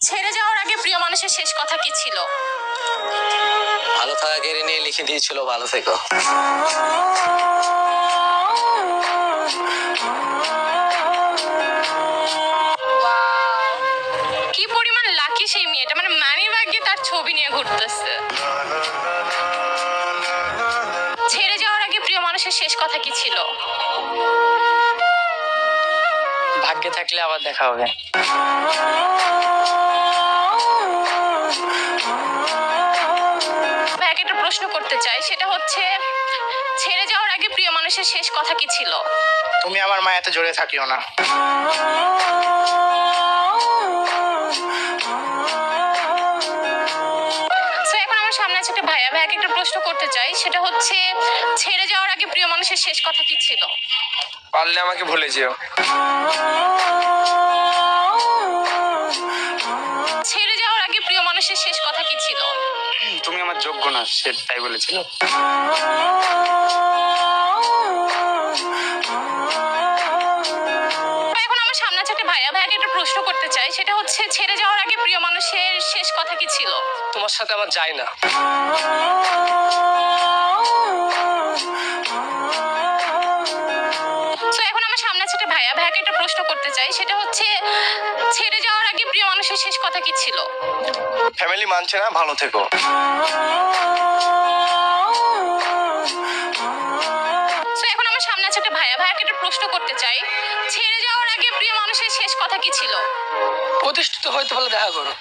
ছেড়ে যাওয়ার আগে প্রিয় মানুষের শেষ কথা কি ছিল? ভালো থাকা কেড়ে নিয়ে লিখে দিয়েছিল ভালো থেকো। কি পরিমাণ লাকি সেই মেয়েটা, মানে মানি ব্যাগে তার ছবি নিয়ে ঘুরতেছে। ছেড়ে যাওয়ার আগে প্রিয় মানুষের শেষ কথা কি ছিল? ভাগ্যে থাকলে আবার দেখা হবে। ভাইকে একটা প্রশ্ন করতে চাই, সেটা হচ্ছে ছেড়ে যাওয়ার আগে প্রিয় মানুষের শেষ কথা কি ছিল? তুমি আমার মায়াতে জড়িয়ে থাকিও না। এখন আমার সামনে আছে একটা ভাইয়া, ভাইয়াকে একটা প্রশ্ন করতে চাই, সেটা হচ্ছে ছেড়ে যাওয়ার আগে প্রিয় মানুষের শেষ কথা কি ছিল? পারলে আমাকে ভুলে যেও। ছেড়ে যাওয়ার আগে প্রিয় মানুষের শেষ কথা কি ছিল? তুমি আমার যোগ্য না, সে তাই বলেছিল। এখন আমার সামনে আছে একটা ভাইয়া, ভাইয়াকে একটা প্রশ্ন করতে চাই, সেটা হচ্ছে ছেড়ে যাওয়ার আগে প্রিয় মানুষের শেষ কথা কি ছিল? তোমার সাথে আমার যায় না। এখন আমার সামনে আছে একটা ভাইয়া, ভাইয়াকে একটা প্রশ্ন করতে চাই, সেটা হচ্ছে ছেড়ে যাওয়ার আগে প্রিয় মানুষের শেষ কথা কি ছিল? ফ্যামিলি মানছে না, ভালো থেকো। এখন আমার সামনে আছে একটা ভাইয়া, ভাইয়াকে একটা প্রশ্ন করতে চাই, ছেড়ে যাওয়ার আগে প্রিয় মানুষের শেষ কথা কি ছিল? প্রতিষ্ঠিত হইতে পারলে দেখা করো।